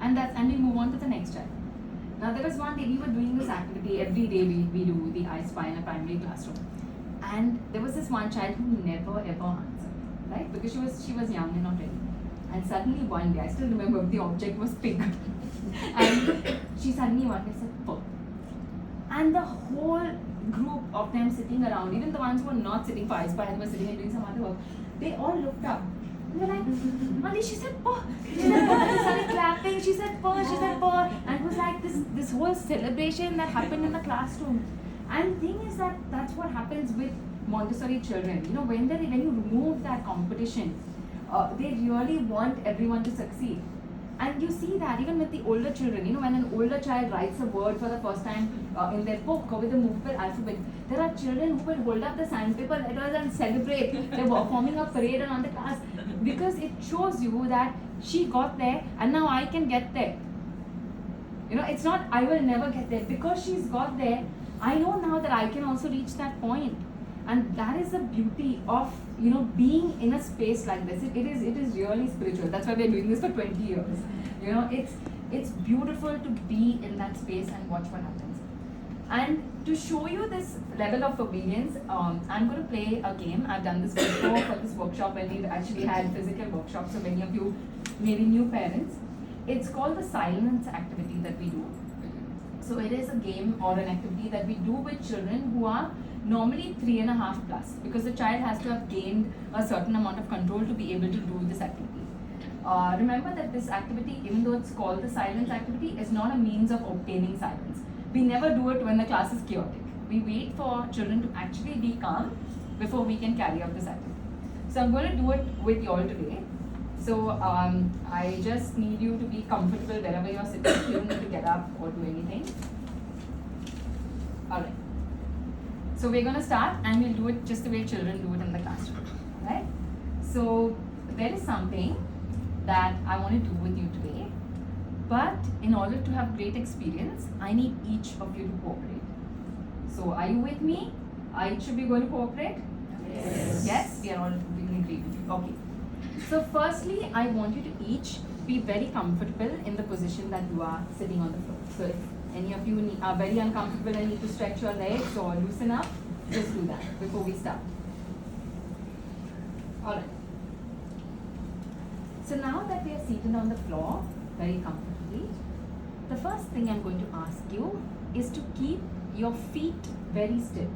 And we move on to the next child. Now there was one day we were doing this activity every day. We do the I Spy in a primary classroom, and there was this one child who never ever answered, right? Because she was young and not ready. And suddenly one day, I still remember, the object was pig, and she suddenly one day said "P," and the whole group of them sitting around, even the ones who were not sitting for I Spy and were sitting and doing some other work, they all looked up. They were like, "Mali, she said P." She said P. They started clapping. She said P. She said P. And it was like this whole celebration that happened in the classroom. And the thing is that that's what happens with Montessori children. When you remove that competition, they really want everyone to succeed. And you see that even with the older children, when an older child writes a word for the first time in their book or with the movable alphabet, there are children who will hold up the sandpaper letters and celebrate. They're forming a parade around the class because it shows you that she got there and now I can get there. It's not I will never get there. Because she's got there, I know now that I can also reach that point. And that is the beauty of being in a space like this. It is really spiritual. That's why we're doing this for 20 years. It's beautiful to be in that space and watch what happens. And to show you this level of obedience, I'm going to play a game. I've done this before for this workshop when we've actually had physical workshops. So many of you maybe new parents. It's called the silence activity that we do. So it is a game or an activity that we do with children who are normally 3.5 plus, because the child has to have gained a certain amount of control to be able to do this activity. Remember that this activity, even though it's called the silence activity, is not a means of obtaining silence. We never do it when the class is chaotic. We wait for children to actually be calm before we can carry out this activity. So I'm going to do it with you all today. So I just need you to be comfortable wherever you're sitting. You don't need to get up or do anything. Alright. So we're going to start and we'll do it just the way children do it in the classroom. Right? So there is something that I want to do with you today. But in order to have great experience, I need each of you to cooperate. So are you with me? Are each of you going to cooperate? Yes. Yes? We are all doing freedom. Okay. So firstly, I want you to each be very comfortable in the position that you are sitting on the floor. So if any of you are very uncomfortable and need to stretch your legs or loosen up, just do that before we start. Alright. So now that we are seated on the floor very comfortably, the first thing I'm going to ask you is to keep your feet very still.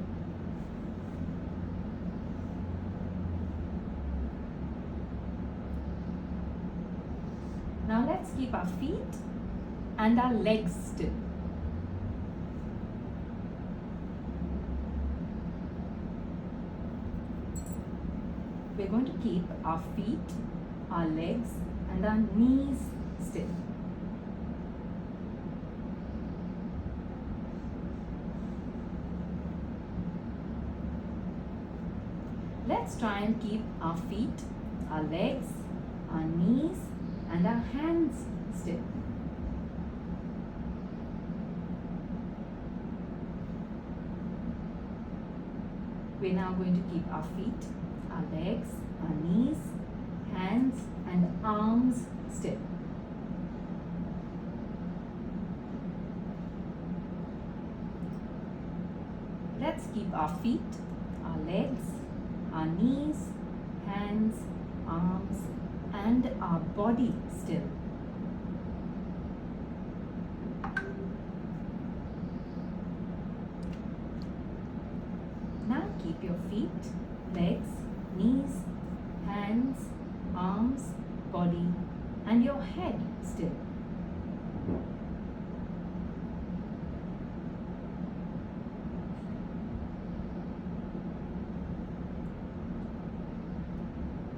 Now let's keep our feet and our legs still. We're going to keep our feet, our legs and our knees still. Let's try and keep our feet, our legs, our knees and our hands still. We're now going to keep our feet, our legs, our knees, hands and arms still. Let's keep our feet, our legs, our knees, hands, arms and our body still. Now keep your feet, legs, knees, hands, arms, body and your head still.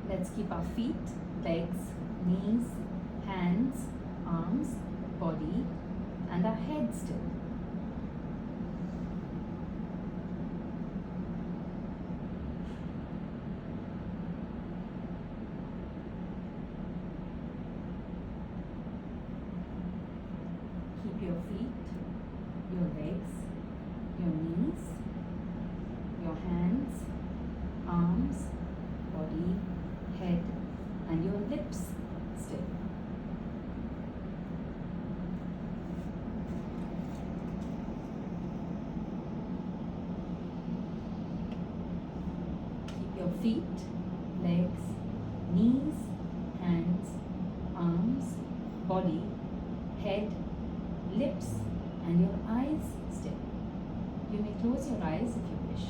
Let's keep our feet, legs, knees, hands, arms, body and our head still. Keep your feet, your legs, your knees, your hands, arms, body, head and your lips still. Keep your feet, legs, knees, hands, arms, body, head, lips and your eyes still. You may close your eyes if you wish.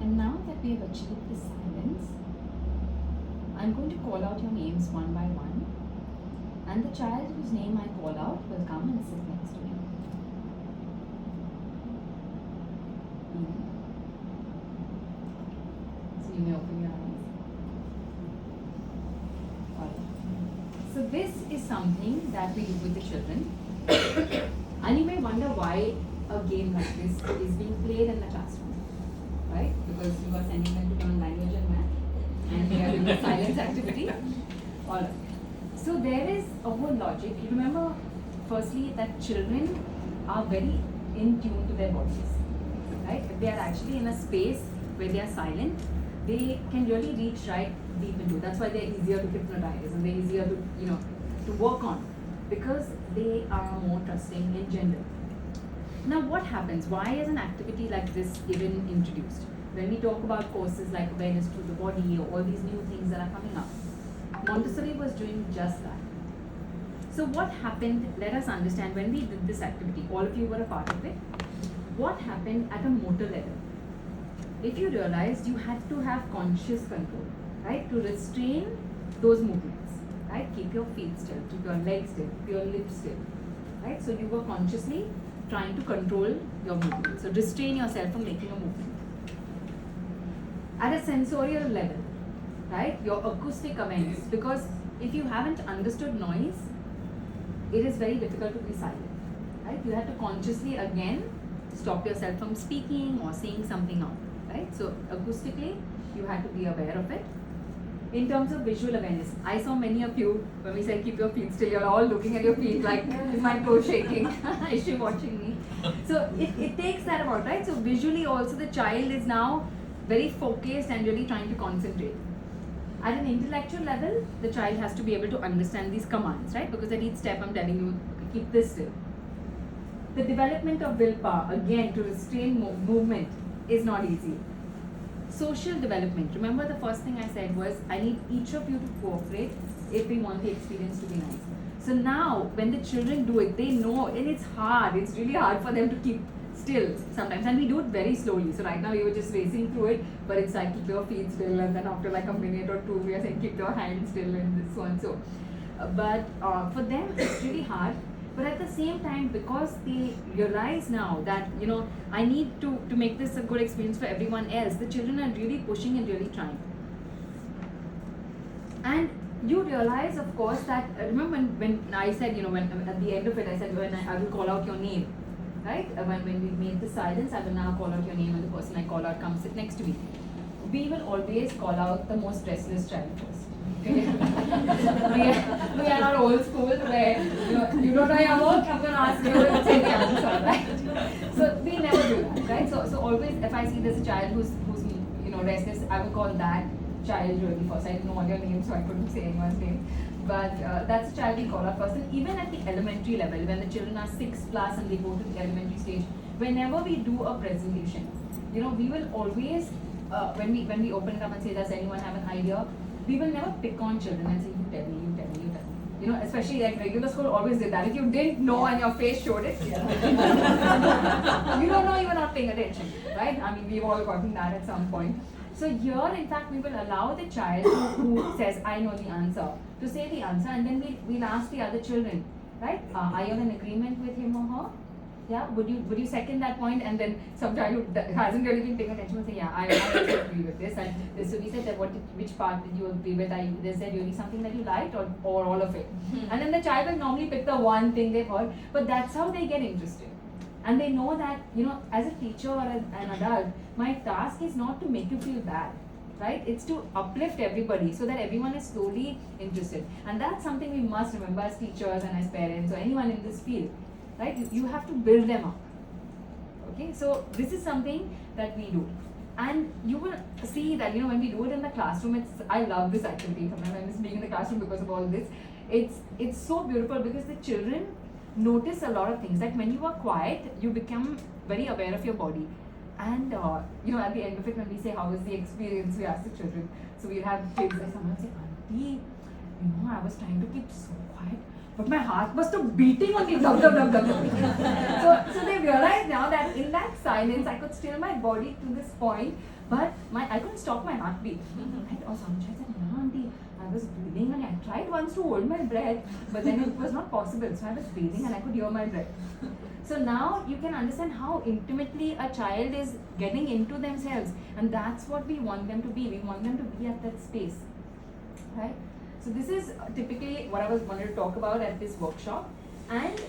And now that we have achieved this silence, I'm going to call out your names one by one, and the child whose name I call out will come and sit next to you. So you may open your eyes. Alright. So this is something that we do with the children. And you may wonder why a game like this is being played in the classroom. Right? Because you are sending them to learn language and math, and they are doing the silence activity. Alright. So there is a whole logic. You remember, firstly, that children are very in tune to their bodies. Right? If they are actually in a space where they are silent, they can really reach right deep into. That's why they're easier to hypnotize and they're easier to to work on, because they are more trusting in general. Now what happens? Why is an activity like this even introduced? When we talk about courses like awareness through the body or all these new things that are coming up, Montessori was doing just that. So what happened, let us understand, when we did this activity, all of you were a part of it, what happened at a motor level? If you realized, you had to have conscious control, right, to restrain those movements, right? Keep your feet still, keep your legs still, keep your lips still, right? So you were consciously trying to control your movement. So restrain yourself from making a movement. At a sensorial level, right, your acoustic awareness, because if you haven't understood noise, it is very difficult to be silent, right? You have to consciously again stop yourself from speaking or saying something out, right? So acoustically, you had to be aware of it. In terms of visual awareness, I saw many of you, when we said keep your feet still, you're all looking at your feet like, is my toe shaking? Is she watching me? So it takes that about, right? So visually also the child is now very focused and really trying to concentrate. At an intellectual level, the child has to be able to understand these commands, right? Because at each step I'm telling you, keep this still. The development of willpower, again, to restrain movement is not easy. Social development. Remember the first thing I said was, I need each of you to cooperate if we want the experience to be nice. So now, when the children do it, they know, and it's hard. It's really hard for them to keep still sometimes, and we do it very slowly. So right now we were just racing through it, but it's like keep your feet still, and then after like a minute or two, we are saying keep your hands still, and this so and so. But for them, it's really hard. But at the same time, because they realize now that, I need to make this a good experience for everyone else, the children are really pushing and really trying. And you realize, of course, that, remember when I said, when at the end of it, I said, when I will call out your name, right? When we made the silence, I will now call out your name, and the person I call out comes sit next to me. We will always call out the most restless child first. we are not old school where you don't know your work, I'm going to ask you and say the answer, right? So we never do that, right? So always if I see there's a child who's restless, I would call that child really first. I didn't know all your name, so I couldn't say anyone's name. But that's a child we call out first. And even at the elementary level, when the children are 6 plus and they go to the elementary stage, whenever we do a presentation, we will always, when we open it up and say, does anyone have an idea? We will never pick on children and say, you tell me, you tell me, you tell me. Especially like regular school always did that. If you didn't know and your face showed it, you don't know, you were not paying attention, right? I mean, we've all gotten that at some point. So here, in fact, we will allow the child who says, I know the answer, to say the answer, and then we'll ask the other children, right? Are you in agreement with him or her? Yeah, would you second that point? And then some child who hasn't really been paying attention will say, yeah, I also agree with this. And so we said that which part did you agree with? Is there really something that you liked or all of it? And then the child will normally pick the one thing they've heard, but that's how they get interested. And they know that, as a teacher or as an adult, my task is not to make you feel bad, right? It's to uplift everybody so that everyone is slowly interested. And that's something we must remember as teachers and as parents or anyone in this field. Right? You have to build them up. Okay, so this is something that we do. And you will see that, when we do it in the classroom, I love this activity. Sometimes I miss being in the classroom because of all this. It's so beautiful because the children notice a lot of things. Like when you are quiet, you become very aware of your body. And, at the end of it, when we say, how was the experience, we ask the children. So we'll have kids, and someone say, Auntie, I was trying to keep so quiet, but my heart was still beating on the dum dum dum dum. So they realize now that in that silence, I could still my body to this point, but I couldn't stop my heartbeat. Right? Or some child said, no, Auntie, I was breathing and I tried once to hold my breath, but then it was not possible. So I was breathing and I could hear my breath. So now you can understand how intimately a child is getting into themselves, and that's what we want them to be. We want them to be at that space, right? So this is typically what I was wanted to talk about at this workshop, and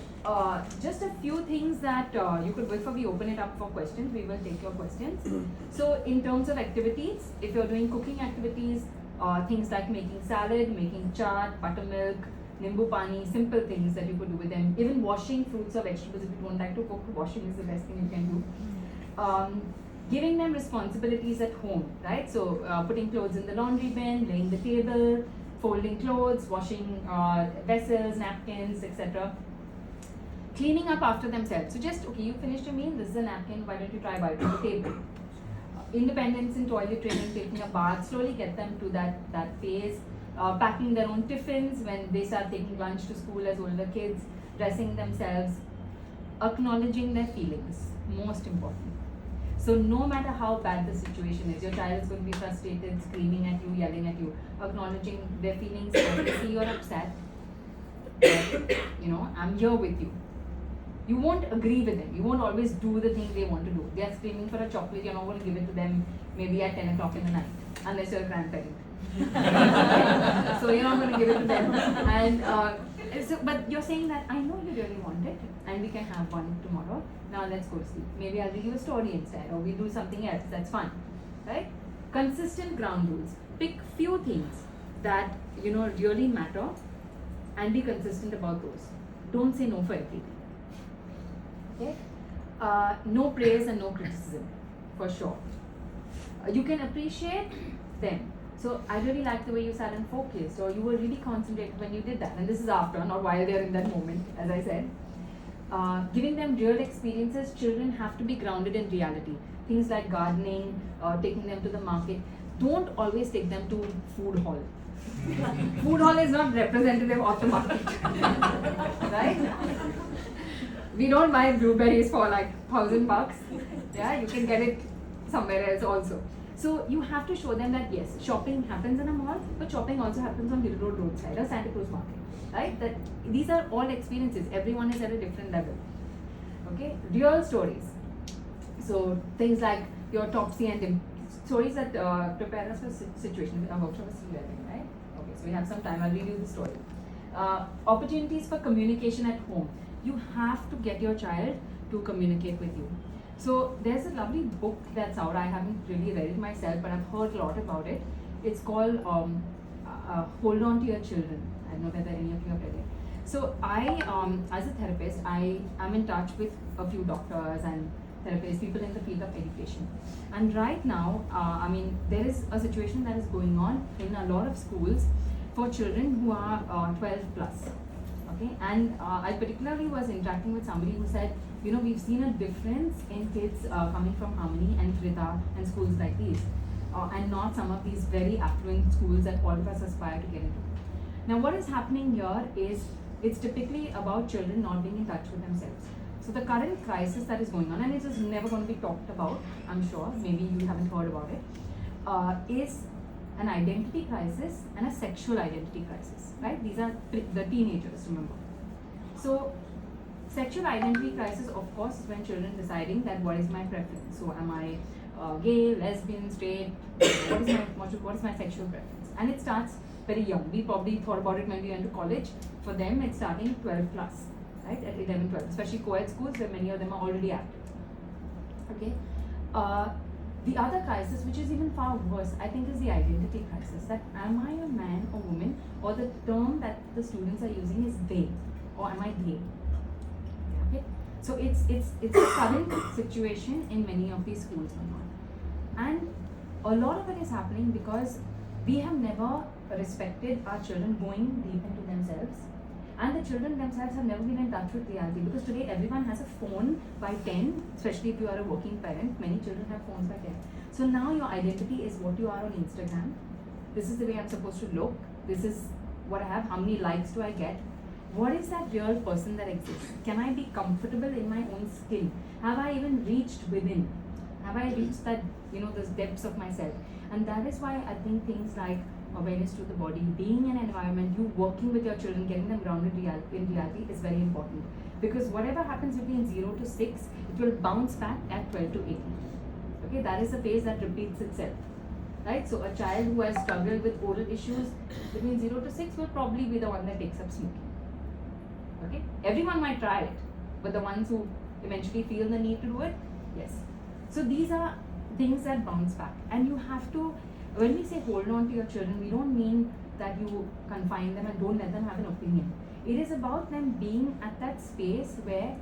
just a few things that you could, before we open it up for questions, we will take your questions. So in terms of activities, if you're doing cooking activities, things like making salad, making chaat, buttermilk, nimbu pani, simple things that you could do with them. Even washing fruits or vegetables, if you don't like to cook, washing is the best thing you can do. Giving them responsibilities at home, right? So putting clothes in the laundry bin, laying the table, folding clothes, washing vessels, napkins, etc. Cleaning up after themselves. So just, okay, you finished your meal, this is a napkin, why don't you try wiping the table? Independence in toilet training, taking a bath, slowly get them to that phase. Packing their own tiffins when they start taking lunch to school as older kids, dressing themselves, acknowledging their feelings, most important. So no matter how bad the situation is, your child is going to be frustrated, screaming at you, yelling at you, acknowledging their feelings. I can see you're upset, but, I'm here with you. You won't agree with them. You won't always do the thing they want to do. They are screaming for a chocolate, you're not going to give it to them maybe at 10 o'clock in the night, unless you're a grandparent. So you're not going to give it to them. And but you're saying that I know you really want it, and we can have one tomorrow. Now let's go to sleep. Maybe I'll read you a story instead, or we'll do something else. That's fun, right? Consistent ground rules. Pick few things that really matter, and be consistent about those. Don't say no for everything. Okay? No praise and no criticism, for sure. You can appreciate them. So I really like the way you sat and focused, or you were really concentrated when you did that. And this is after, not while they're in that moment, as I said. Giving them real experiences, children have to be grounded in reality. Things like gardening, taking them to the market. Don't always take them to food hall. Food hall is not representative of the market. Right? We don't buy blueberries for like $1,000. Yeah, you can get it somewhere else also. So you have to show them that yes, shopping happens in a mall, but shopping also happens on Hill Road roadside or Santa Cruz Market. Right? That these are all experiences. Everyone is at a different level. Okay? Real stories. So things like your Topsy and stories that prepare us for situations. Our workshop is still running, right? Okay, so we have some time. I'll read you the story. Opportunities for communication at home. You have to get your child to communicate with you. So there's a lovely book that's out. I haven't really read it myself, but I've heard a lot about it. It's called Hold On to Your Children. I don't know whether any of you have read it. So I, as a therapist, I am in touch with a few doctors and therapists, people in the field of education. And right now, there is a situation that is going on in a lot of schools for children who are 12 plus. Okay, and I particularly was interacting with somebody who said, we've seen a difference in kids coming from Harmony and Frida and schools like these, and not some of these very affluent schools that all of us aspire to get into. Now, what is happening here is it's typically about children not being in touch with themselves. So the current crisis that is going on, and it is never going to be talked about, I'm sure, maybe you haven't heard about it, is an identity crisis and a sexual identity crisis, right? These are the teenagers, remember. So sexual identity crisis, of course, is when children deciding that what is my preference. So am I gay, lesbian, straight, what is my sexual preference? And it starts very young. We probably thought about it when we went to college. For them, it's starting 12 plus, right? At 11, 12, especially co-ed schools where many of them are already active. Okay. The other crisis, which is even far worse, I think, is the identity crisis. That am I a man or woman, or the term that the students are using is they, or am I gay? Okay, so it's a current situation in many of these schools going on, and a lot of it is happening because we have never respected our children going deep into themselves. And the children themselves have never been in touch with reality, because today everyone has a phone by 10, especially if you are a working parent. Many children have phones by 10. So now your identity is what you are on Instagram. This is the way I'm supposed to look. This is what I have. How many likes do I get? What is that real person that exists? Can I be comfortable in my own skin? Have I even reached within? Have I reached that, those depths of myself? And that is why I think things like awareness to the body, being in an environment, you working with your children, getting them grounded in reality is very important. Because whatever happens between 0 to 6, it will bounce back at 12 to 18. Okay, that is a phase that repeats itself. Right? So a child who has struggled with oral issues between 0 to 6 will probably be the one that takes up smoking. Okay? Everyone might try it, but the ones who eventually feel the need to do it, yes. So these are things that bounce back. And you have to, when we say hold on to your children, we don't mean that you confine them and don't let them have an opinion. It is about them being at that space where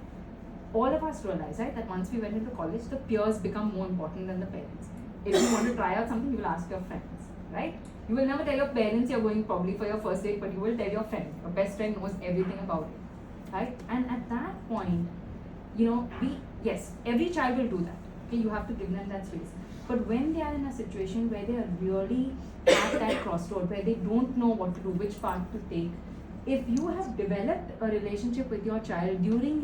all of us realize, right, that once we went into college, the peers become more important than the parents. If you want to try out something, you will ask your friends, right? You will never tell your parents you're going probably for your first date, but you will tell your friend. Your best friend knows everything about it, right? And at that point, yes, every child will do that. Okay, you have to give them that space. But when they are in a situation where they are really at that crossroad, where they don't know what to do, which path to take, if you have developed a relationship with your child during